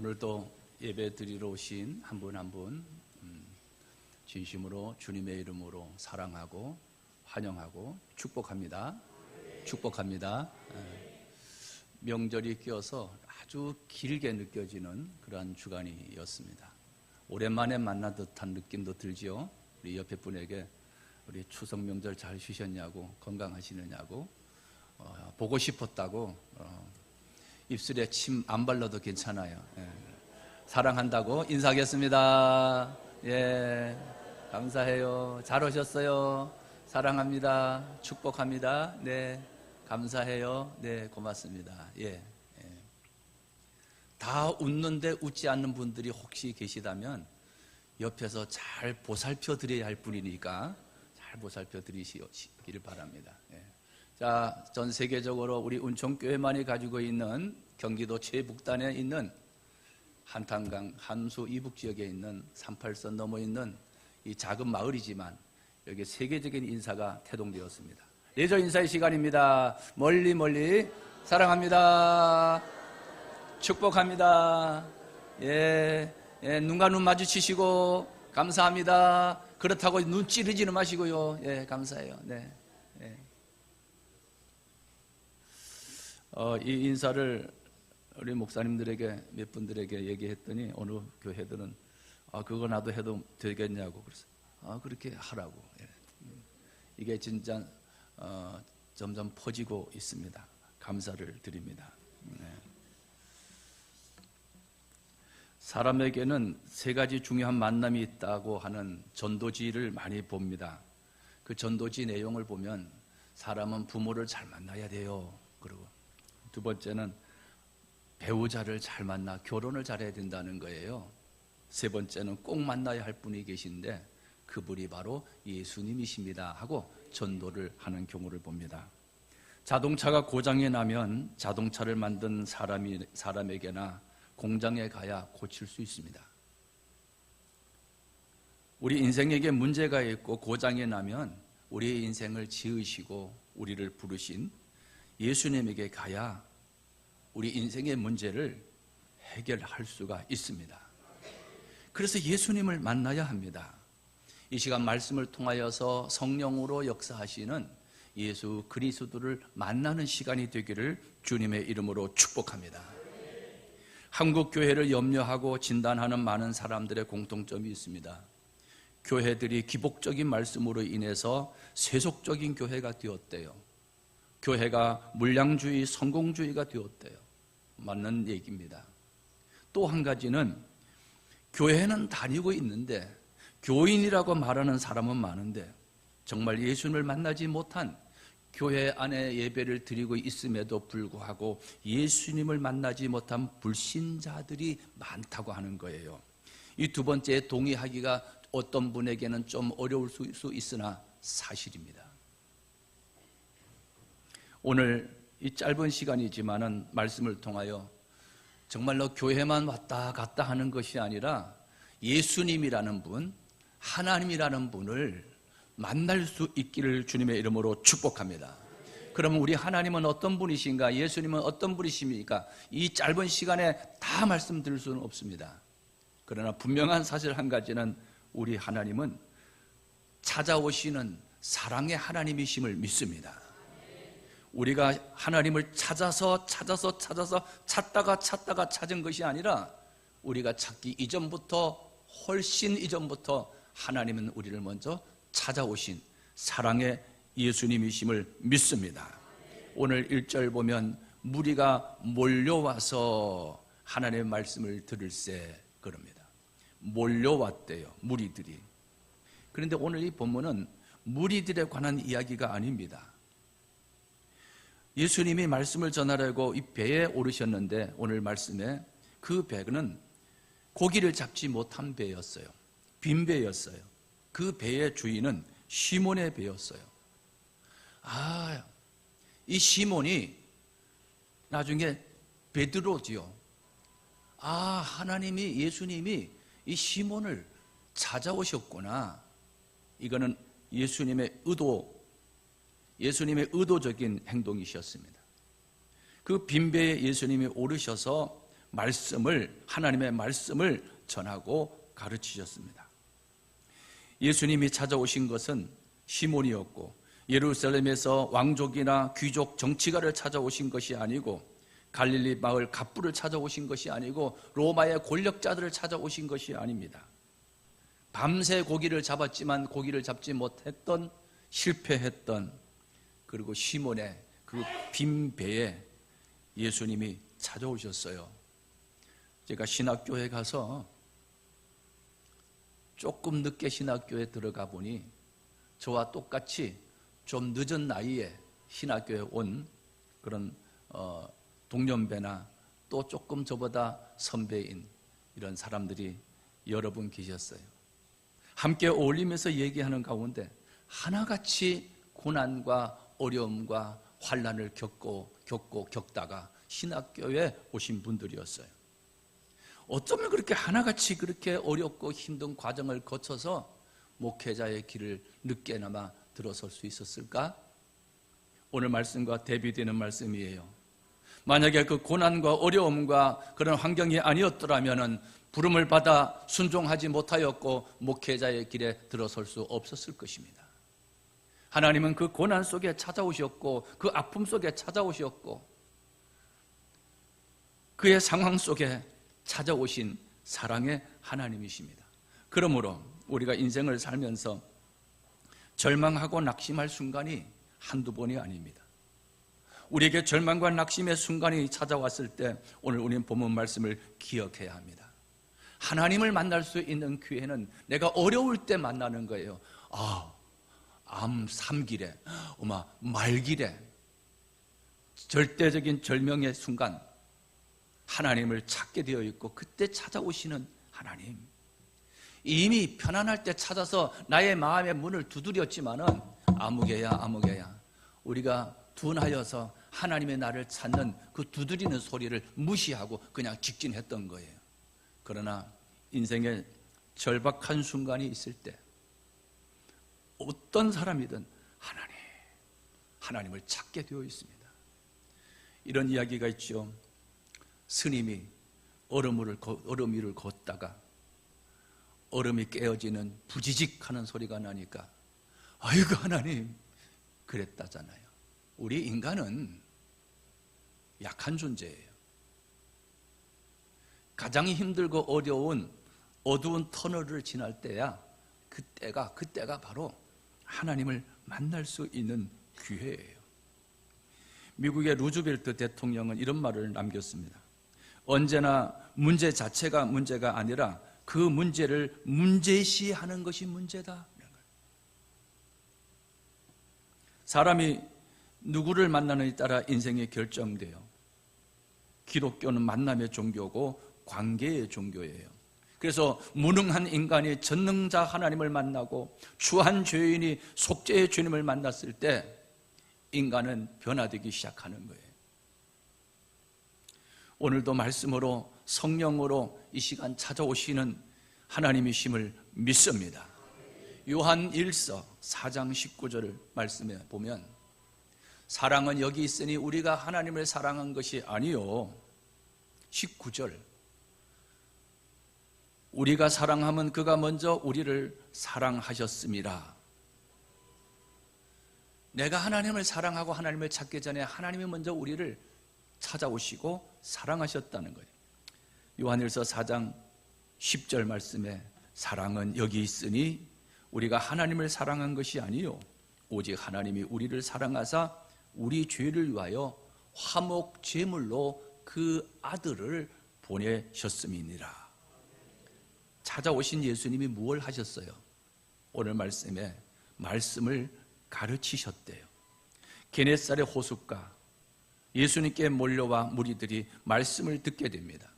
오늘도 예배 드리러 오신 한 분 한 분 진심으로 주님의 이름으로 사랑하고 환영하고 축복합니다. 축복합니다. 명절이 껴서 아주 길게 느껴지는 그러한 주간이었습니다. 오랜만에 만난 듯한 느낌도 들지요. 우리 옆에 분에게 우리 추석 명절 잘 쉬셨냐고, 건강하시느냐고, 보고 싶었다고, 입술에 침 안 발라도 괜찮아요. 사랑한다고 인사하겠습니다. 예, 감사해요. 잘 오셨어요. 사랑합니다. 축복합니다. 네, 감사해요. 네, 고맙습니다. 예. 다 웃는데 웃지 않는 분들이 혹시 계시다면 옆에서 잘 보살펴 드려야 할 분이니까 잘 보살펴 드리시길 바랍니다. 예. 자, 전 세계적으로 우리 운총교회만이 가지고 있는 경기도 최북단에 있는 한탄강 함수 이북 지역에 있는 38선 넘어 있는 이 작은 마을이지만 여기 세계적인 인사가 태동되었습니다. 레저 인사의 시간입니다. 멀리 사랑합니다. 축복합니다. 눈과 눈 마주치시고 감사합니다. 그렇다고 눈 찌르지는 마시고요. 예, 감사해요. 네. 이 인사를 우리 목사님들에게 몇 분들에게 얘기했더니 어느 교회들은 그거 나도 해도 되겠냐고 그래서 그렇게 하라고. 예. 이게 진짜 점점 퍼지고 있습니다. 감사를 드립니다. 네. 사람에게는 세 가지 중요한 만남이 있다고 하는 전도지를 많이 봅니다. 그 전도지 내용을 보면 사람은 부모를 잘 만나야 돼요. 그리고 두 번째는 배우자를 잘 만나 결혼을 잘해야 된다는 거예요. 세 번째는 꼭 만나야 할 분이 계신데 그분이 바로 예수님이십니다 하고 전도를 하는 경우를 봅니다. 자동차가 고장이 나면 자동차를 만든 사람에게나 공장에 가야 고칠 수 있습니다. 우리 인생에게 문제가 있고 고장이 나면 우리의 인생을 지으시고 우리를 부르신 예수님에게 가야 우리 인생의 문제를 해결할 수가 있습니다. 그래서 예수님을 만나야 합니다. 이 시간 말씀을 통하여서 성령으로 역사하시는 예수 그리스도를 만나는 시간이 되기를 주님의 이름으로 축복합니다. 한국 교회를 염려하고 진단하는 많은 사람들의 공통점이 있습니다. 교회들이 기복적인 말씀으로 인해서 세속적인 교회가 되었대요. 교회가 물량주의, 성공주의가 되었대요. 맞는 얘기입니다. 또 한 가지는 교회는 다니고 있는데 교인이라고 말하는 사람은 많은데 정말 예수님을 만나지 못한 교회 안에 예배를 드리고 있음에도 불구하고 예수님을 만나지 못한 불신자들이 많다고 하는 거예요. 이 두 번째에 동의하기가 어떤 분에게는 좀 어려울 수 있으나 사실입니다. 오늘 이 짧은 시간이지만은 말씀을 통하여 정말로 교회만 왔다 갔다 하는 것이 아니라 예수님이라는 분, 하나님이라는 분을 만날 수 있기를 주님의 이름으로 축복합니다. 그러면 우리 하나님은 어떤 분이신가? 예수님은 어떤 분이십니까? 이 짧은 시간에 다 말씀드릴 수는 없습니다. 그러나 분명한 사실 한 가지는 우리 하나님은 찾아오시는 사랑의 하나님이심을 믿습니다. 우리가 하나님을 찾다가 찾은 것이 아니라 우리가 찾기 이전부터 훨씬 이전부터 하나님은 우리를 먼저 찾아오신 사랑의 예수님이심을 믿습니다. 오늘 1절 보면 무리가 몰려와서 하나님의 말씀을 들을세 그럽니다. 몰려왔대요. 무리들이. 그런데 오늘 이 본문은 무리들에 관한 이야기가 아닙니다. 예수님이 말씀을 전하려고 이 배에 오르셨는데 오늘 말씀에 그 배는 고기를 잡지 못한 배였어요. 빈 배였어요. 그 배의 주인은 시몬의 배였어요. 이 시몬이 나중에 베드로지요. 하나님이 예수님이 이 시몬을 찾아오셨구나. 이거는 예수님의 의도적인 행동이셨습니다. 그 빈배에 예수님이 오르셔서 하나님의 말씀을 전하고 가르치셨습니다. 예수님이 찾아오신 것은 시몬이었고 예루살렘에서 왕족이나 귀족, 정치가를 찾아오신 것이 아니고 갈릴리 마을 갑부를 찾아오신 것이 아니고 로마의 권력자들을 찾아오신 것이 아닙니다. 밤새 고기를 잡았지만 고기를 잡지 못했던, 실패했던, 그리고 시몬의 그 빈 배에 예수님이 찾아오셨어요. 제가 신학교에 가서 조금 늦게 신학교에 들어가 보니 저와 똑같이 좀 늦은 나이에 신학교에 온 그런 동년배나 또 조금 저보다 선배인 이런 사람들이 여러 분 계셨어요. 함께 어울리면서 얘기하는 가운데 하나같이 고난과 어려움과 환난을 겪다가 신학교에 오신 분들이었어요. 어쩌면 그렇게 하나같이 그렇게 어렵고 힘든 과정을 거쳐서 목회자의 길을 늦게나마 들어설 수 있었을까? 오늘 말씀과 대비되는 말씀이에요. 만약에 그 고난과 어려움과 그런 환경이 아니었더라면 부름을 받아 순종하지 못하였고 목회자의 길에 들어설 수 없었을 것입니다. 하나님은 그 고난 속에 찾아오셨고 그 아픔 속에 찾아오셨고 그의 상황 속에 찾아오신 사랑의 하나님이십니다. 그러므로 우리가 인생을 살면서 절망하고 낙심할 순간이 한두 번이 아닙니다. 우리에게 절망과 낙심의 순간이 찾아왔을 때 오늘 우리는 본문 말씀을 기억해야 합니다. 하나님을 만날 수 있는 기회는 내가 어려울 때 만나는 거예요. 암 3길에, 말길에 절대적인 절명의 순간 하나님을 찾게 되어 있고 그때 찾아오시는 하나님. 이미 편안할 때 찾아서 나의 마음의 문을 두드렸지만은 아무개야 우리가 둔하여서 하나님의 나를 찾는 그 두드리는 소리를 무시하고 그냥 직진했던 거예요. 그러나 인생의 절박한 순간이 있을 때 어떤 사람이든 하나님을 찾게 되어 있습니다. 이런 이야기가 있죠. 스님이 얼음 위를 걷다가 얼음이 깨어지는 부지직 하는 소리가 나니까 아이고 하나님 그랬다잖아요. 우리 인간은 약한 존재예요. 가장 힘들고 어려운 어두운 터널을 지날 때야 그때가 바로 하나님을 만날 수 있는 기회예요. 미국의 루즈벨트 대통령은 이런 말을 남겼습니다. 언제나 문제 자체가 문제가 아니라 그 문제를 문제시하는 것이 문제다. 사람이 누구를 만나느냐에 따라 인생이 결정돼요. 기독교는 만남의 종교고 관계의 종교예요. 그래서 무능한 인간이 전능자 하나님을 만나고 추한 죄인이 속죄의 주님을 만났을 때 인간은 변화되기 시작하는 거예요. 오늘도 말씀으로 성령으로 이 시간 찾아오시는 하나님이심을 믿습니다. 요한 1서 4장 19절 말씀에 보면 사랑은 여기 있으니 우리가 하나님을 사랑한 것이 아니요 19절 우리가 사랑하면 그가 먼저 우리를 사랑하셨습니다. 내가 하나님을 사랑하고 하나님을 찾기 전에 하나님이 먼저 우리를 찾아오시고 사랑하셨다는 거예요. 요한일서 4장 10절 말씀에 사랑은 여기 있으니 우리가 하나님을 사랑한 것이 아니요 오직 하나님이 우리를 사랑하사 우리 죄를 위하여 화목 제물로 그 아들을 보내셨음이니라. 찾아오신 예수님이 무엇을 하셨어요? 오늘 말씀에 말씀을 가르치셨대요. 게네사렛 호숫가 예수님께 몰려와 무리들이 말씀을 듣게 됩니다.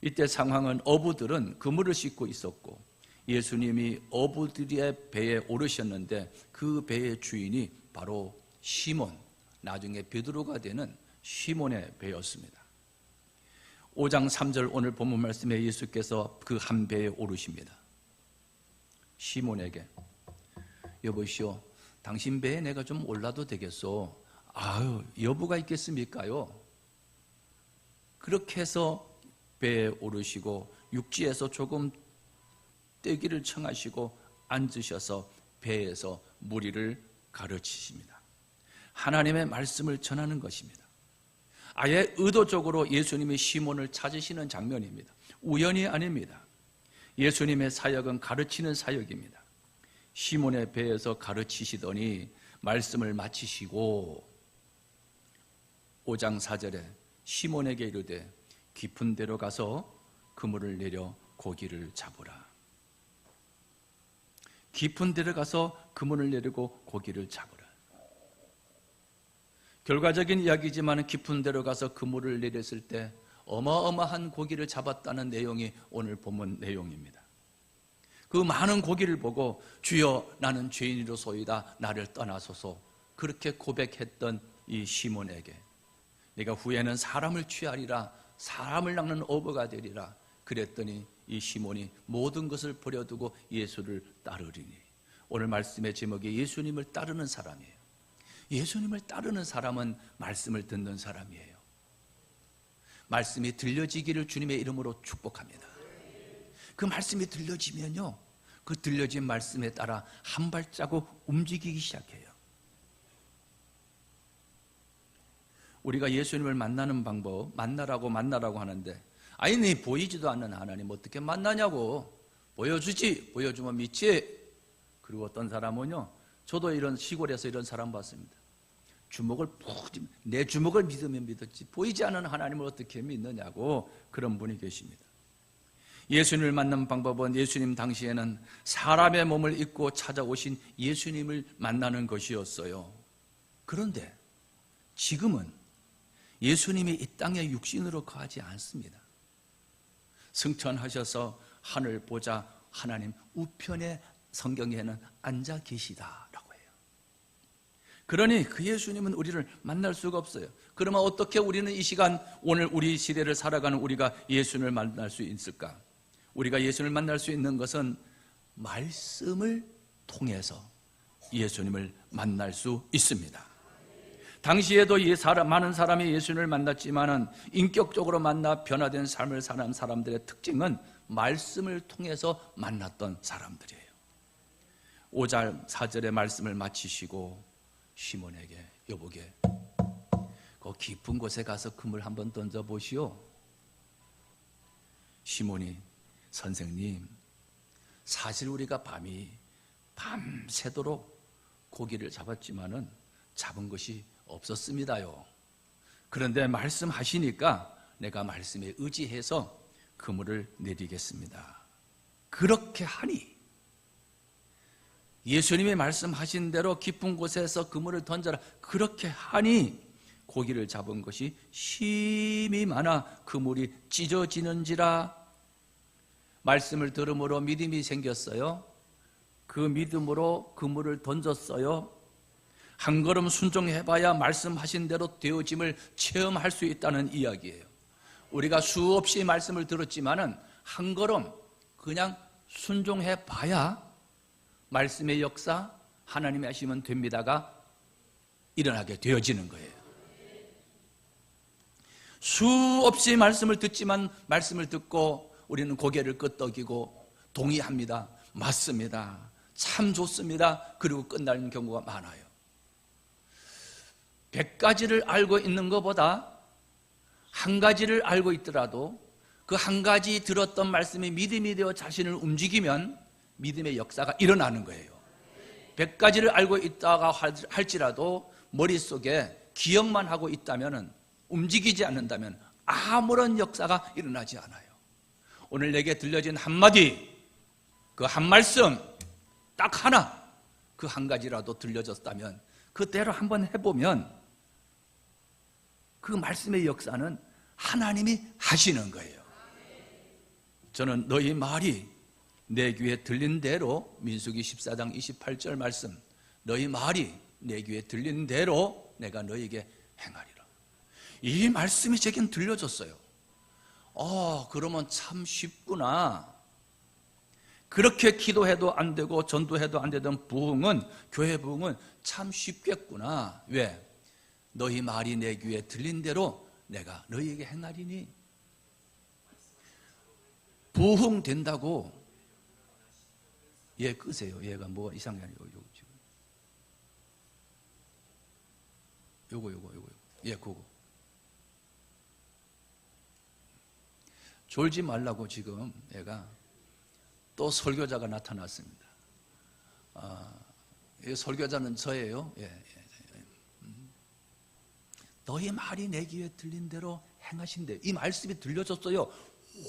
이때 상황은 어부들은 그물을 싣고 있었고 예수님이 어부들의 배에 오르셨는데 그 배의 주인이 바로 시몬, 나중에 베드로가 되는 시몬의 배였습니다. 5장 3절 오늘 본문 말씀에 예수께서 그 한 배에 오르십니다. 시몬에게 여보시오, 당신 배에 내가 좀 올라도 되겠소? 아유, 여부가 있겠습니까요? 그렇게 해서 배에 오르시고 육지에서 조금 떼기를 청하시고 앉으셔서 배에서 무리를 가르치십니다. 하나님의 말씀을 전하는 것입니다. 아예 의도적으로 예수님이 시몬을 찾으시는 장면입니다. 우연이 아닙니다. 예수님의 사역은 가르치는 사역입니다. 시몬의 배에서 가르치시더니 말씀을 마치시고 5장 4절에 시몬에게 이르되 깊은 데로 가서 그물을 내려 고기를 잡으라. 깊은 데로 가서 그물을 내리고 고기를 잡으라. 결과적인 이야기지만 깊은 데로 가서 그물을 내렸을 때 어마어마한 고기를 잡았다는 내용이 오늘 본문 내용입니다. 그 많은 고기를 보고 주여 나는 죄인이로소이다 나를 떠나소서 그렇게 고백했던 이 시몬에게 내가 후에는 사람을 취하리라 사람을 낚는 어부가 되리라 그랬더니 이 시몬이 모든 것을 버려두고 예수를 따르리니 오늘 말씀의 제목이 예수님을 따르는 사람이에요. 예수님을 따르는 사람은 말씀을 듣는 사람이에요. 말씀이 들려지기를 주님의 이름으로 축복합니다. 그 말씀이 들려지면요 그 들려진 말씀에 따라 한 발자국 움직이기 시작해요. 우리가 예수님을 만나는 방법 만나라고 하는데 아니 보이지도 않는 하나님 어떻게 만나냐고 보여주지 보여주면 믿지. 그리고 어떤 사람은요 저도 이런 시골에서 이런 사람 봤습니다. 주먹을 푹 내 주먹을 믿으면 믿었지 보이지 않는 하나님을 어떻게 믿느냐고 그런 분이 계십니다. 예수님을 만난 방법은 예수님 당시에는 사람의 몸을 입고 찾아오신 예수님을 만나는 것이었어요. 그런데 지금은 예수님이 이 땅에 육신으로 거하지 않습니다. 승천하셔서 하늘 보좌 하나님 우편에 성경에는 앉아 계시다라고 해요. 그러니 그 예수님은 우리를 만날 수가 없어요. 그러면 어떻게 우리는 이 시간 오늘 우리 시대를 살아가는 우리가 예수님을 만날 수 있을까? 우리가 예수님을 만날 수 있는 것은 말씀을 통해서 예수님을 만날 수 있습니다. 당시에도 많은 사람이 예수님을 만났지만은 인격적으로 만나 변화된 삶을 사는 사람들의 특징은 말씀을 통해서 만났던 사람들이에요. 5절 4절의 말씀을 마치시고 시몬에게 여보게 그 깊은 곳에 가서 그물 한번 던져보시오. 시몬이 선생님 사실 우리가 밤새도록 고기를 잡았지만은 잡은 것이 없었습니다요. 그런데 말씀하시니까 내가 말씀에 의지해서 그물을 내리겠습니다. 그렇게 하니 예수님이 말씀하신 대로 깊은 곳에서 그물을 던져라. 그렇게 하니 고기를 잡은 것이 심히 많아 그물이 찢어지는지라. 말씀을 들음으로 믿음이 생겼어요. 그 믿음으로 그물을 던졌어요. 한 걸음 순종해봐야 말씀하신 대로 되어짐을 체험할 수 있다는 이야기예요. 우리가 수없이 말씀을 들었지만은 한 걸음 그냥 순종해봐야 말씀의 역사 하나님이 하시면 됩니다가 일어나게 되어지는 거예요. 수없이 말씀을 듣지만 말씀을 듣고 우리는 고개를 끄덕이고 동의합니다. 맞습니다. 참 좋습니다. 그리고 끝나는 경우가 많아요. 100가지를 알고 있는 것보다 한 가지를 알고 있더라도 그 한 가지 들었던 말씀이 믿음이 되어 자신을 움직이면 믿음의 역사가 일어나는 거예요. 100가지를 알고 있다가 할지라도 머릿속에 기억만 하고 있다면 움직이지 않는다면 아무런 역사가 일어나지 않아요. 오늘 내게 들려진 한마디, 그 한 말씀 딱 하나, 그 한 가지라도 들려졌다면 그대로 한번 해보면 그 말씀의 역사는 하나님이 하시는 거예요. 저는 너희 말이 내 귀에 들린 대로, 민수기 14장 28절 말씀, 너희 말이 내 귀에 들린 대로 내가 너희에게 행하리라. 이 말씀이 제겐 들려졌어요. 그러면 참 쉽구나. 그렇게 기도해도 안 되고 전도해도 안 되던 부흥은, 교회 부흥은 참 쉽겠구나. 왜? 너희 말이 내 귀에 들린 대로 내가 너희에게 행하리니. 부흥된다고. 얘 끄세요. 얘가 뭐가 이상해. 요거. 예, 그거. 졸지 말라고 지금 얘가 또 설교자가 나타났습니다. 이 설교자는 저예요. 너희 말이 내 귀에 들린 대로 행하신대. 이 말씀이 들려졌어요.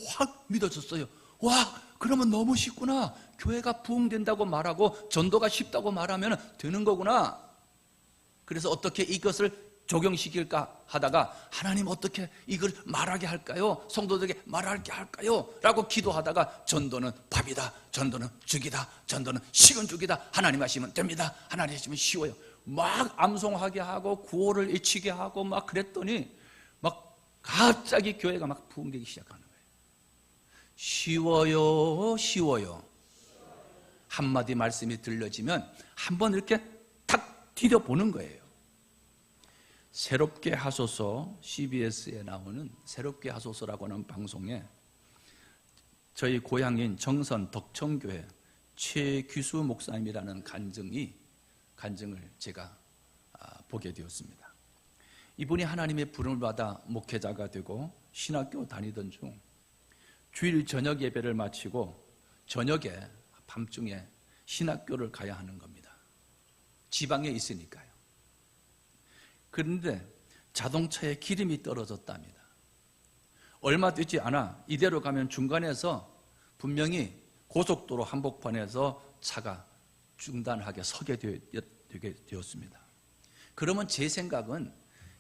확 믿어졌어요. 와, 그러면 너무 쉽구나. 교회가 부흥된다고 말하고 전도가 쉽다고 말하면 되는 거구나. 그래서 어떻게 이것을 적용시킬까 하다가 하나님 어떻게 이걸 말하게 할까요? 성도들에게 말하게 할까요? 라고 기도하다가 전도는 밥이다, 전도는 죽이다, 전도는 식은 죽이다. 하나님 하시면 됩니다. 하나님 하시면 쉬워요. 막 암송하게 하고 구호를 외치게 하고 막 그랬더니 막 갑자기 교회가 막 부흥되기 시작하는 거예요. 쉬워요. 한마디 말씀이 들려지면 한번 이렇게 탁 디뎌보는 거예요. 새롭게 하소서, CBS에 나오는 새롭게 하소서라고 하는 방송에 저희 고향인 정선 덕천교회 최규수 목사님이라는 간증을 제가 보게 되었습니다. 이분이 하나님의 부름을 받아 목회자가 되고 신학교 다니던 중 주일 저녁 예배를 마치고 저녁에 밤중에 신학교를 가야 하는 겁니다. 지방에 있으니까요. 그런데 자동차에 기름이 떨어졌답니다. 얼마 되지 않아 이대로 가면 중간에서 분명히 고속도로 한복판에서 차가 중단하게 서게 되게 되었습니다. 그러면 제 생각은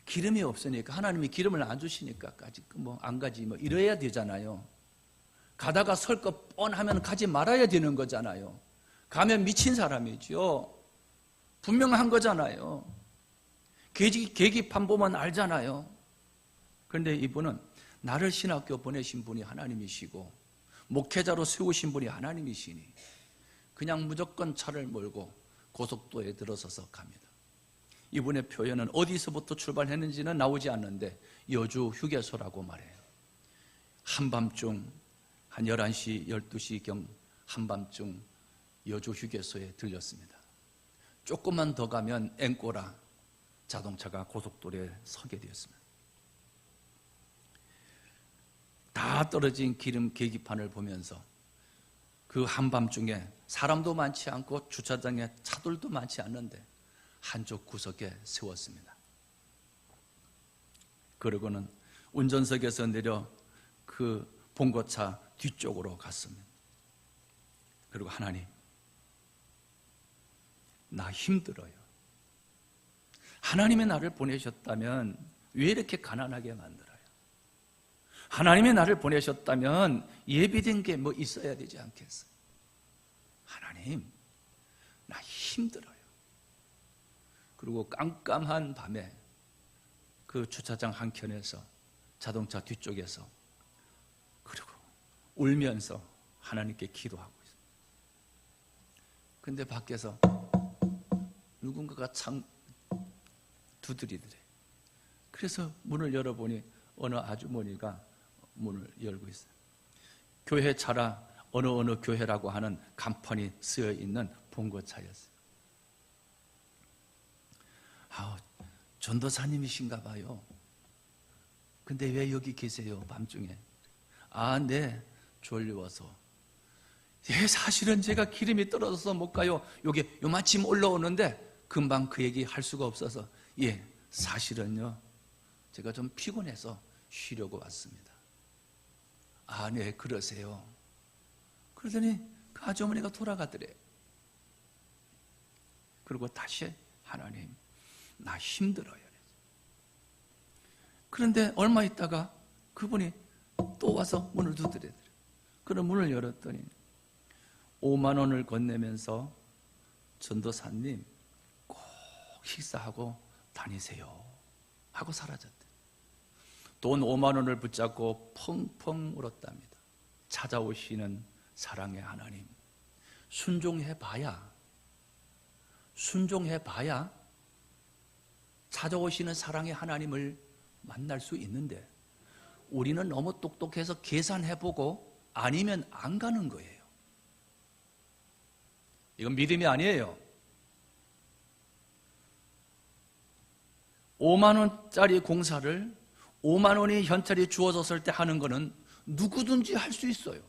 기름이 없으니까 하나님이 기름을 안 주시니까까지 안 가지 이래야 되잖아요. 가다가 설 것 뻔하면 가지 말아야 되는 거잖아요. 가면 미친 사람이죠. 분명한 거잖아요. 계기판 보면 알잖아요. 그런데 이분은 나를 신학교 보내신 분이 하나님이시고 목회자로 세우신 분이 하나님이시니 그냥 무조건 차를 몰고 고속도로에 들어서서 갑니다. 이분의 표현은 어디서부터 출발했는지는 나오지 않는데 여주 휴게소라고 말해요. 한밤중 한 11시, 12시경 한밤중 여주 휴게소에 들렸습니다. 조금만 더 가면 앵꼬라 자동차가 고속도로에 서게 되었습니다. 다 떨어진 기름 계기판을 보면서 그 한밤중에 사람도 많지 않고 주차장에 차들도 많지 않는데 한쪽 구석에 세웠습니다. 그러고는 운전석에서 내려 그 봉고차 뒤쪽으로 갔습니다. 그리고 하나님, 나 힘들어요. 하나님의 나를 보내셨다면 왜 이렇게 가난하게 만들어요? 하나님의 나를 보내셨다면 예비된 게 뭐 있어야 되지 않겠어요? 하나님, 나 힘들어요. 그리고 깜깜한 밤에 그 주차장 한켠에서 자동차 뒤쪽에서 그리고 울면서 하나님께 기도하고 있어요. 근데 밖에서 누군가가 창 두드리더래. 그래서 문을 열어보니 어느 아주머니가 문을 열고 있어요. 교회 차라 어느 교회라고 하는 간판이 쓰여 있는 봉고차였어요. 전도사님이신가 봐요. 근데 왜 여기 계세요? 밤중에. 네, 졸려워서. 사실은 제가 기름이 떨어져서 못 가요. 요마침 올라오는데 금방 그 얘기 할 수가 없어서 사실은요, 제가 좀 피곤해서 쉬려고 왔습니다. 네, 그러세요. 그러더니 그 아주머니가 돌아가더래. 그리고 다시 하나님, 나 힘들어요. 그런데 얼마 있다가 그분이 또 와서 문을 두드리더래. 그런 문을 열었더니 5만 원을 건네면서 전도사님 꼭 식사하고 다니세요 하고 사라졌대. 돈 5만 원을 붙잡고 펑펑 울었답니다. 찾아오시는 사랑의 하나님, 순종해봐야 찾아오시는 사랑의 하나님을 만날 수 있는데 우리는 너무 똑똑해서 계산해보고 아니면 안 가는 거예요. 이건 믿음이 아니에요. 5만 원짜리 공사를 5만 원이 현찰이 주어졌을 때 하는 거는 누구든지 할 수 있어요.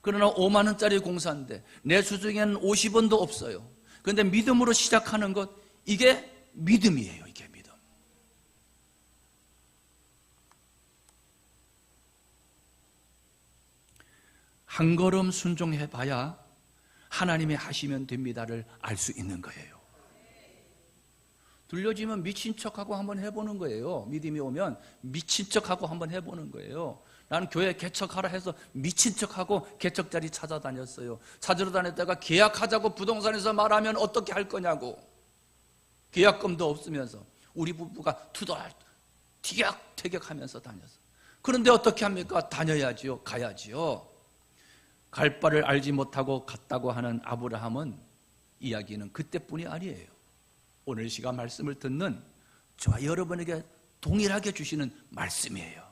그러나 5만 원짜리 공사인데 내 수중에는 50원도 없어요. 그런데 믿음으로 시작하는 것, 이게 믿음이에요. 이게 믿음. 한 걸음 순종해 봐야 하나님이 하시면 됩니다를 알 수 있는 거예요. 들려지면 미친 척하고 한번 해보는 거예요. 믿음이 오면 미친 척하고 한번 해보는 거예요. 나는 교회 개척하라 해서 미친 척하고 개척자리 찾아다녔어요. 찾으러 다녔다가 계약하자고 부동산에서 말하면 어떻게 할 거냐고. 계약금도 없으면서 우리 부부가 티격태격하면서 다녔어요. 그런데 어떻게 합니까? 다녀야지요. 가야지요. 갈 바를 알지 못하고 갔다고 하는 아브라함은 이야기는 그때뿐이 아니에요. 오늘 시간 말씀을 듣는 저와 여러분에게 동일하게 주시는 말씀이에요.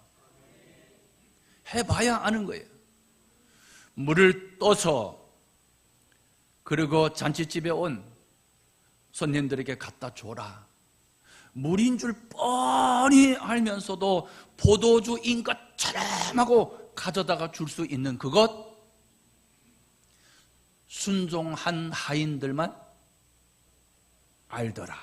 해봐야 아는 거예요. 물을 떠서 그리고 잔치집에 온 손님들에게 갖다 줘라. 물인 줄 뻔히 알면서도 포도주인 것처럼 하고 가져다가 줄 수 있는 그것, 순종한 하인들만 알더라.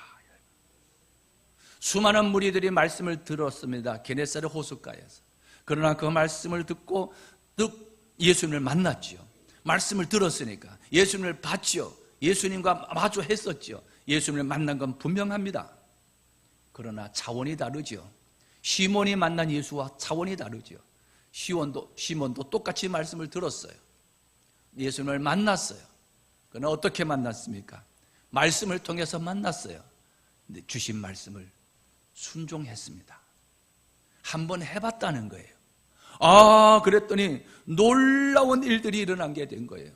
수많은 무리들이 말씀을 들었습니다. 게네사렛 호숫가에서. 그러나 그 말씀을 듣고 예수님을 만났지요. 말씀을 들었으니까 예수님을 봤지요. 예수님과 마주했었지요. 예수님을 만난 건 분명합니다. 그러나 차원이 다르지요. 시몬이 만난 예수와 차원이 다르지요. 시몬도 똑같이 말씀을 들었어요. 예수님을 만났어요. 그러나 어떻게 만났습니까? 말씀을 통해서 만났어요. 근데 주신 말씀을 순종했습니다. 한번 해봤다는 거예요. 그랬더니 놀라운 일들이 일어난 게 된 거예요.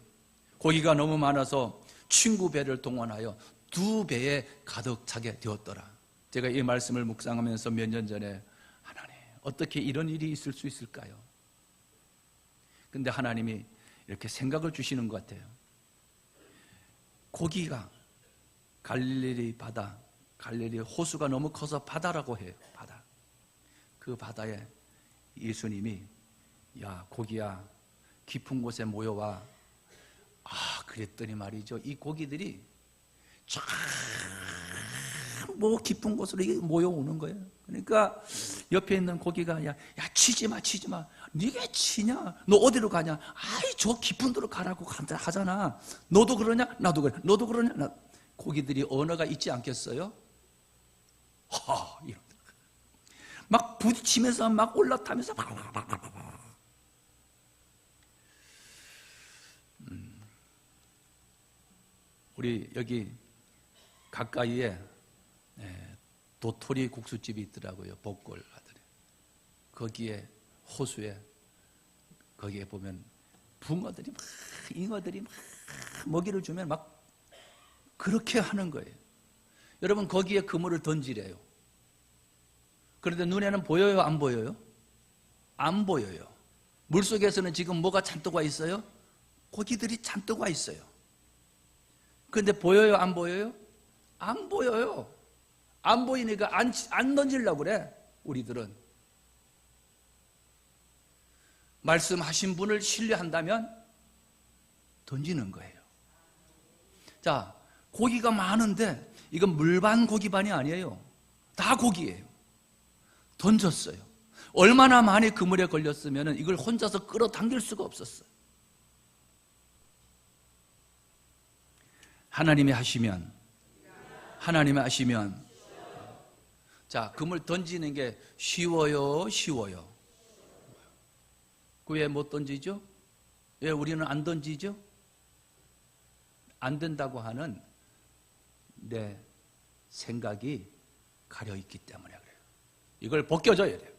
고기가 너무 많아서 친구 배를 동원하여 2배에 가득 차게 되었더라. 제가 이 말씀을 묵상하면서 몇 년 전에, 하나님, 어떻게 이런 일이 있을 수 있을까요? 근데 하나님이 이렇게 생각을 주시는 것 같아요. 고기가 갈릴리 바다, 갈릴리 호수가 너무 커서 바다라고 해요. 바다. 그 바다에 예수님이, 야, 고기야, 깊은 곳에 모여와. 그랬더니 말이죠. 이 고기들이 쫙 깊은 곳으로 모여오는 거예요. 그러니까 옆에 있는 고기가, 야, 치지 마. 네가 치냐? 너 어디로 가냐? 저 깊은 데로 가라고 하잖아. 너도 그러냐? 나도 그래. 너도 그러냐? 고기들이 언어가 있지 않겠어요? 이런. 막 부딪히면서 막 올라타면서 우리 여기 가까이에 도토리 국수집이 있더라고요. 복골 아들에. 거기에 호수에 거기에 보면 붕어들이 막, 잉어들이 막 먹이를 주면 막 그렇게 하는 거예요. 여러분, 거기에 그물을 던지래요. 그런데 눈에는 보여요? 안 보여요? 안 보여요. 물속에서는 지금 뭐가 잔뜩 와 있어요? 고기들이 잔뜩 와 있어요. 그런데 보여요? 안 보여요? 안 보여요. 안 보이니까 안 던지려고 그래, 우리들은. 말씀하신 분을 신뢰한다면 던지는 거예요. 자, 고기가 많은데 이건 물반 고기반이 아니에요. 다 고기예요. 던졌어요. 얼마나 많이 그물에 걸렸으면 이걸 혼자서 끌어당길 수가 없었어요. 하나님이 하시면, 자, 그물 던지는 게 쉬워요? 왜 못 던지죠? 왜 우리는 안 던지죠? 안 된다고 하는 내 생각이 가려있기 때문에 그래요. 이걸 벗겨줘야 돼요.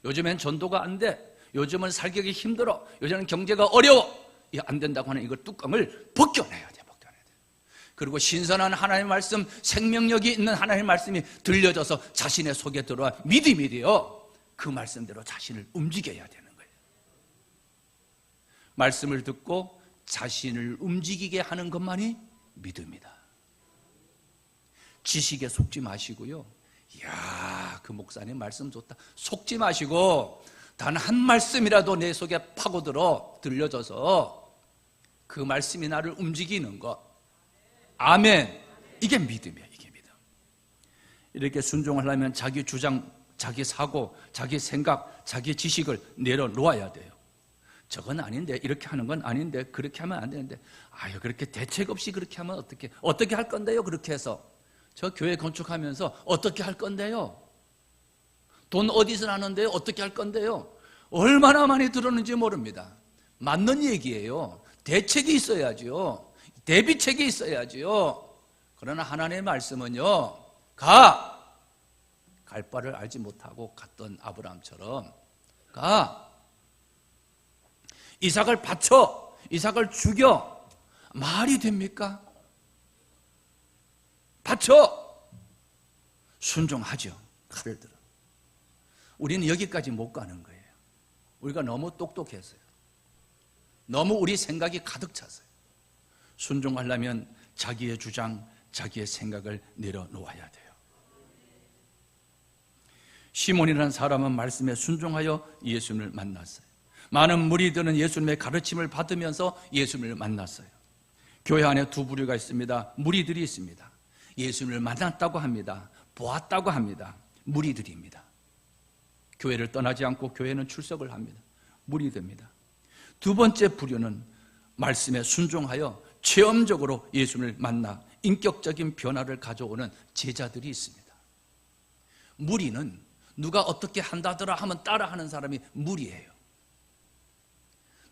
요즘엔 전도가 안 돼. 요즘은 살기가 힘들어. 요즘은 경제가 어려워. 안 된다고 하는 이걸 뚜껑을 벗겨내야 돼. 그리고 신선한 하나님의 말씀, 생명력이 있는 하나님의 말씀이 들려져서 자신의 속에 들어와 믿음이 돼요. 그 말씀대로 자신을 움직여야 되는 거예요. 말씀을 듣고 자신을 움직이게 하는 것만이 믿음이다. 지식에 속지 마시고요. 이야, 그 목사님 말씀 좋다. 속지 마시고 단 한 말씀이라도 내 속에 파고들어 들려져서 그 말씀이 나를 움직이는 것. 아멘. 이게 믿음이에요. 이게 믿음. 이렇게 순종하려면 자기 주장, 자기 사고, 자기 생각, 자기 지식을 내려놓아야 돼요. 저건 아닌데, 이렇게 하는 건 아닌데, 그렇게 하면 안 되는데, 아유, 그렇게 대책 없이 그렇게 하면 어떻게 할 건데요? 그렇게 해서 저 교회 건축하면서 어떻게 할 건데요? 돈 어디서 나는데요? 어떻게 할 건데요? 얼마나 많이 들었는지 모릅니다. 맞는 얘기예요. 대책이 있어야죠. 대비책이 있어야죠. 그러나 하나님의 말씀은요, 갈 바를 알지 못하고 갔던 아브라함처럼 이삭을 바쳐, 이삭을 죽여. 말이 됩니까? 바쳐. 순종하죠. 칼을 들어. 우리는 여기까지 못 가는 거예요. 우리가 너무 똑똑해서요. 너무 우리 생각이 가득 찼어요. 순종하려면 자기의 주장, 자기의 생각을 내려놓아야 돼요. 시몬이라는 사람은 말씀에 순종하여 예수님을 만났어요. 많은 무리들은 예수님의 가르침을 받으면서 예수님을 만났어요. 교회 안에 두 부류가 있습니다. 무리들이 있습니다. 예수님을 만났다고 합니다. 보았다고 합니다. 무리들입니다. 교회를 떠나지 않고 교회는 출석을 합니다. 무리들입니다. 두 번째 부류는 말씀에 순종하여 체험적으로 예수님을 만나 인격적인 변화를 가져오는 제자들이 있습니다. 무리는 누가 어떻게 한다더라 하면 따라하는 사람이 무리예요.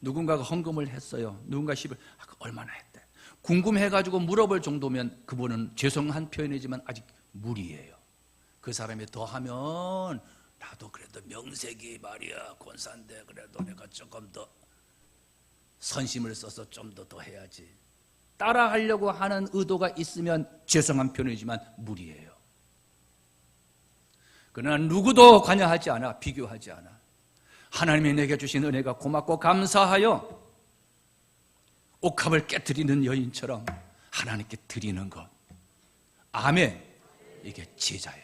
누군가가 헌금을 했어요. 누군가 10을 얼마나 했대. 궁금해가지고 물어볼 정도면 그분은 죄송한 표현이지만 아직 무리예요. 그 사람이 더 하면 나도 그래도 명색이 말이야 권사인데 그래도 내가 조금 더 선심을 써서 좀 더 해야지. 따라하려고 하는 의도가 있으면 죄송한 표현이지만 무리예요. 그러나 누구도 관여하지 않아, 비교하지 않아. 하나님이 내게 주신 은혜가 고맙고 감사하여 옥합을 깨트리는 여인처럼 하나님께 드리는 것. 아멘. 이게 제자예요.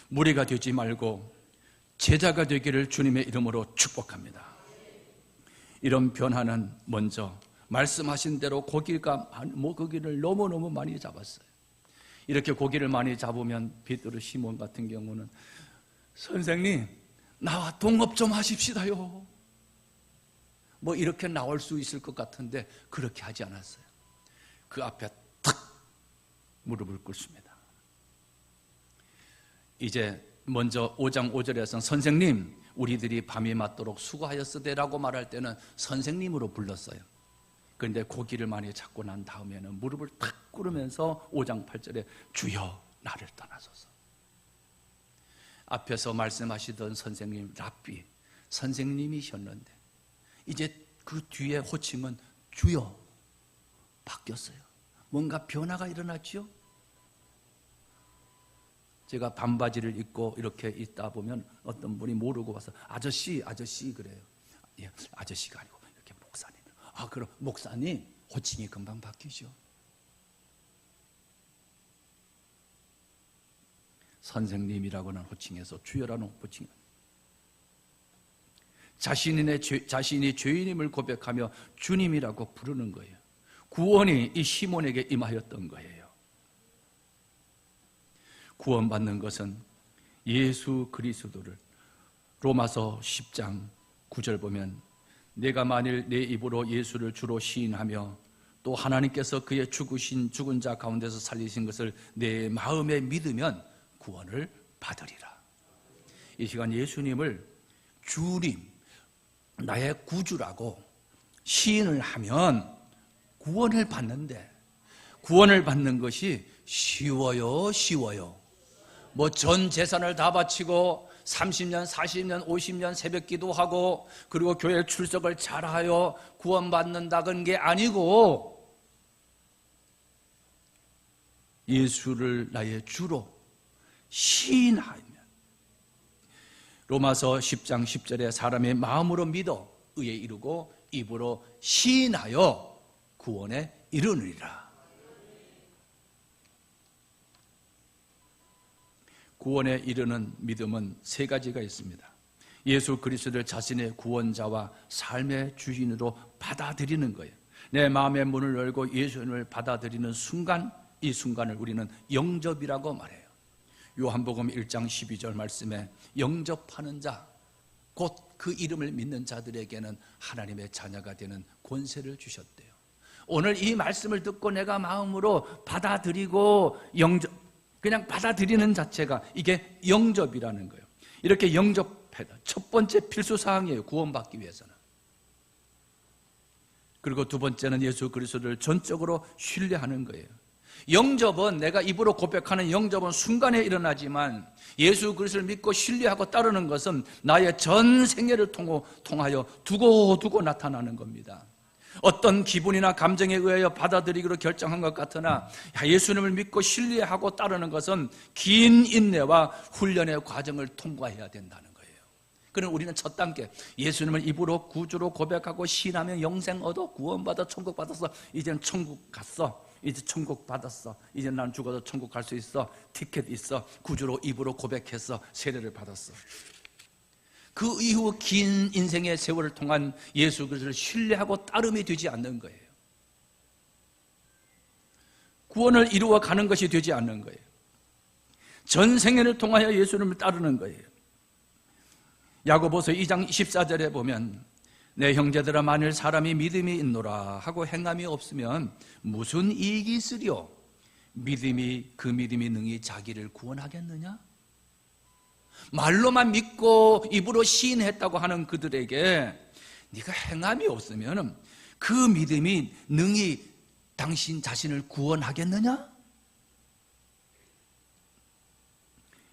무리가 되지 말고 제자가 되기를 주님의 이름으로 축복합니다. 이런 변화는 먼저 말씀하신 대로 고기를 너무너무 많이 잡았어요. 이렇게 고기를 많이 잡으면 베드로, 시몬 같은 경우는 선생님 나와 동업 좀 하십시다요. 뭐 이렇게 나올 수 있을 것 같은데 그렇게 하지 않았어요. 그 앞에 탁 무릎을 꿇습니다. 이제 먼저 5장 5절에서는 선생님 우리들이 밤이 맞도록 수고하였으되라고 말할 때는 선생님으로 불렀어요. 그런데 고기를 많이 잡고 난 다음에는 무릎을 탁 꿇으면서 5장 8절에 주여 나를 떠나소서. 앞에서 말씀하시던 선생님 랍비 선생님이셨는데 이제 그 뒤에 호칭은 주여 바뀌었어요. 뭔가 변화가 일어났죠. 제가 반바지를 입고 이렇게 있다 보면 어떤 분이 모르고 와서 아저씨 그래요. 예, 아저씨가 아니고 이렇게 목사님. 그럼 목사님 호칭이 금방 바뀌죠. 선생님이라고는 호칭에서 주여라는 호칭. 자신이 죄인임을 고백하며 주님이라고 부르는 거예요. 구원이 이 시몬에게 임하였던 거예요. 구원받는 것은 예수 그리스도를 로마서 10장 9절 보면 내가 만일 내 입으로 예수를 주로 시인하며 또 하나님께서 그의 죽은 자 가운데서 살리신 것을 내 마음에 믿으면 구원을 받으리라. 이 시간 예수님을 주님, 나의 구주라고 시인을 하면 구원을 받는데 구원을 받는 것이 쉬워요. 뭐 전 재산을 다 바치고 30년, 40년, 50년 새벽 기도하고 그리고 교회 출석을 잘하여 구원받는다는 게 아니고 예수를 나의 주로 시인하면 로마서 10장 10절에 사람의 마음으로 믿어 의에 이르고 입으로 시인하여 구원에 이르느니라. 구원에 이르는 믿음은 세 가지가 있습니다. 예수 그리스도를 자신의 구원자와 삶의 주인으로 받아들이는 거예요. 내 마음의 문을 열고 예수님을 받아들이는 순간, 이 순간을 우리는 영접이라고 말해요. 요한복음 1장 12절 말씀에 영접하는 자, 곧 그 이름을 믿는 자들에게는 하나님의 자녀가 되는 권세를 주셨대요. 오늘 이 말씀을 듣고 내가 마음으로 받아들이고 그냥 받아들이는 자체가 이게 영접이라는 거예요. 이렇게 영접해다. 첫 번째 필수사항이에요. 구원받기 위해서는. 그리고 두 번째는 예수 그리스도를 전적으로 신뢰하는 거예요. 영접은 내가 입으로 고백하는 영접은 순간에 일어나지만 예수 그리스도를 믿고 신뢰하고 따르는 것은 나의 전 생애를 통하여 두고두고 나타나는 겁니다. 어떤 기분이나 감정에 의하여 받아들이기로 결정한 것 같으나 예수님을 믿고 신뢰하고 따르는 것은 긴 인내와 훈련의 과정을 통과해야 된다는 거예요. 그럼 우리는 첫 단계 예수님을 입으로 구주로 고백하고 신하면 영생 얻어 구원받아 천국 받았어. 이제는 천국 갔어. 이제 천국 받았어. 이제 난 죽어도 천국 갈 수 있어. 티켓 있어. 구주로 입으로 고백해서 세례를 받았어. 그 이후 긴 인생의 세월을 통한 예수 그리스도를 신뢰하고 따름이 되지 않는 거예요. 구원을 이루어 가는 것이 되지 않는 거예요. 전 생애를 통하여 예수님을 따르는 거예요. 야고보서 2장 14절에 보면 내 형제들아 만일 사람이 믿음이 있노라 하고 행함이 없으면 무슨 이익이 있으리요? 그 믿음이 능히 자기를 구원하겠느냐? 말로만 믿고 입으로 시인했다고 하는 그들에게 네가 행함이 없으면 그 믿음이 능히 당신 자신을 구원하겠느냐?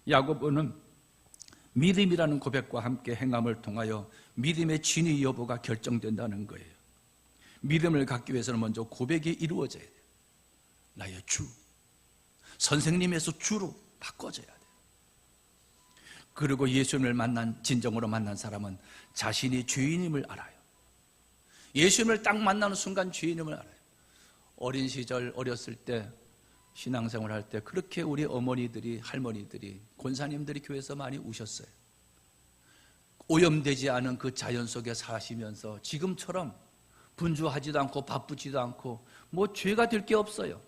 야고보는 믿음이라는 고백과 함께 행함을 통하여 믿음의 진위 여부가 결정된다는 거예요. 믿음을 갖기 위해서는 먼저 고백이 이루어져야 돼요. 나의 주, 선생님에서 주로 바꿔져야 돼요. 그리고 예수님을 진정으로 만난 사람은 자신이 죄인임을 알아요. 예수님을 딱 만나는 순간 죄인임을 알아요. 어린 시절 어렸을 때 신앙생활 할 때 그렇게 우리 어머니들이, 할머니들이, 권사님들이 교회에서 많이 우셨어요. 오염되지 않은 그 자연 속에 사시면서 지금처럼 분주하지도 않고 바쁘지도 않고 뭐 죄가 될 게 없어요.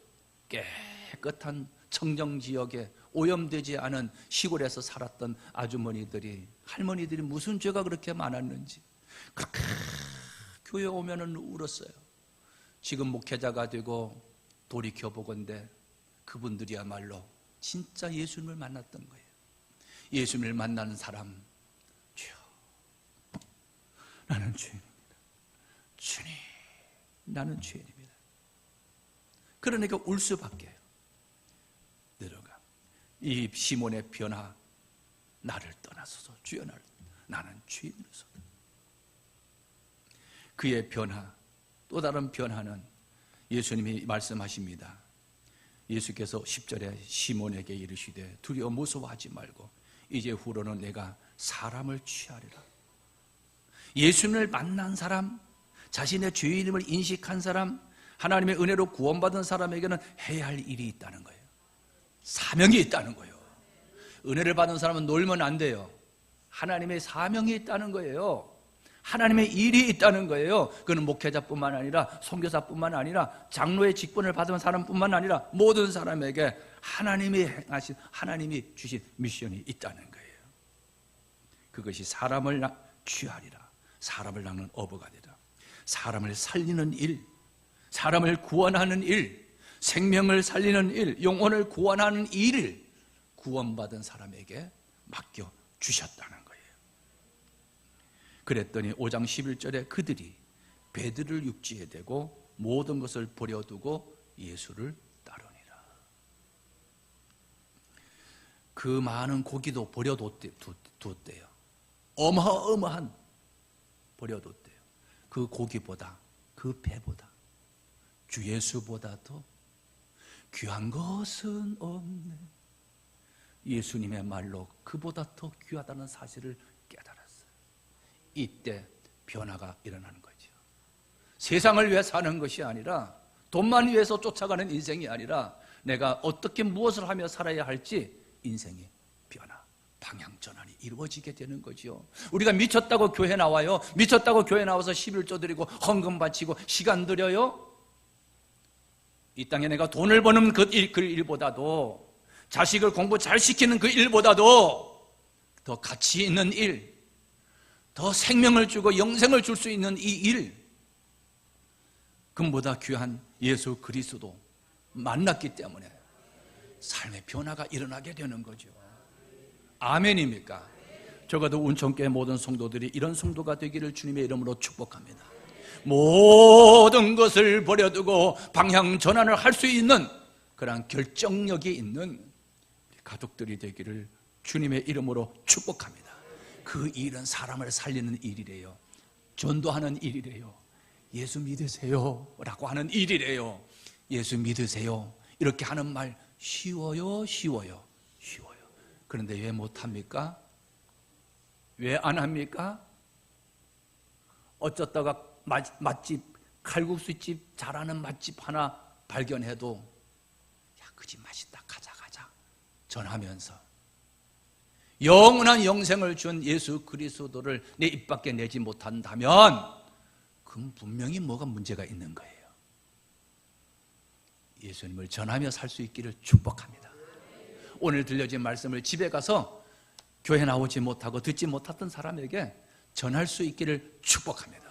깨끗한 청정지역에 오염되지 않은 시골에서 살았던 아주머니들이, 할머니들이 무슨 죄가 그렇게 많았는지 그렇게 교회 오면은 울었어요. 지금 목회자가 되고 돌이켜보건대 그분들이야말로 진짜 예수님을 만났던 거예요. 예수님을 만나는 사람, 주여, 나는 죄인입니다. 주님, 나는 죄인입니다. 그러니까 울 수밖에 해요. 내려가. 이 시몬의 변화, 나를 떠나소서, 주여 나는 죄인으로소서. 그의 변화, 또 다른 변화는 예수님이 말씀하십니다. 예수께서 10절에 시몬에게 이르시되 두려워 무서워하지 말고 이제 후로는 내가 사람을 취하리라. 예수님을 만난 사람, 자신의 죄인임을 인식한 사람, 하나님의 은혜로 구원받은 사람에게는 해야 할 일이 있다는 거예요. 사명이 있다는 거예요. 은혜를 받은 사람은 놀면 안 돼요. 하나님의 사명이 있다는 거예요. 하나님의 일이 있다는 거예요. 그는 목회자뿐만 아니라 선교사뿐만 아니라 장로의 직분을 받은 사람뿐만 아니라 모든 사람에게 하나님이 주신 미션이 있다는 거예요. 그것이 사람을 취하리라. 사람을 낳는 어부가 되라. 사람을 살리는 일, 사람을 구원하는 일, 생명을 살리는 일, 영혼을 구원하는 일을 구원받은 사람에게 맡겨 주셨다는 거예요. 그랬더니 5장 11절에 그들이 베드를 육지에 대고 모든 것을 버려두고 예수를 따르니라. 그 많은 고기도 버려뒀대요. 어마어마한 버려뒀대요. 그 고기보다, 그 배보다, 주 예수보다 더 귀한 것은 없네. 예수님의 말로 그보다 더 귀하다는 사실을 이때 변화가 일어나는 거죠. 세상을 위해 사는 것이 아니라, 돈만 위해서 쫓아가는 인생이 아니라, 내가 어떻게 무엇을 하며 살아야 할지 인생의 변화, 방향 전환이 이루어지게 되는 거죠. 우리가 미쳤다고 교회 나와요? 미쳤다고 교회 나와서 11조 드리고 헌금 바치고 시간 들여요? 이 땅에 내가 돈을 버는 그 일보다도, 자식을 공부 잘 시키는 그 일보다도 더 가치 있는 일, 더 생명을 주고 영생을 줄 수 있는 이 일, 금보다 귀한 예수 그리스도 만났기 때문에 삶의 변화가 일어나게 되는 거죠. 아멘입니까? 적어도 운천교회 모든 성도들이 이런 성도가 되기를 주님의 이름으로 축복합니다. 모든 것을 버려두고 방향 전환을 할 수 있는 그런 결정력이 있는 가족들이 되기를 주님의 이름으로 축복합니다. 그 일은 사람을 살리는 일이래요. 전도하는 일이래요. 예수 믿으세요 라고 하는 일이래요. 예수 믿으세요 이렇게 하는 말 쉬워요? 쉬워요? 쉬워요. 그런데 왜 못합니까? 왜 안 합니까? 어쩌다가 맛집, 칼국수집 잘하는 맛집 하나 발견해도 야, 그 집 맛있다, 가자 전하면서 영원한 영생을 준 예수 그리스도를 내 입 밖에 내지 못한다면 그건 분명히 뭐가 문제가 있는 거예요. 예수님을 전하며 살 수 있기를 축복합니다. 오늘 들려진 말씀을 집에 가서 교회 나오지 못하고 듣지 못했던 사람에게 전할 수 있기를 축복합니다.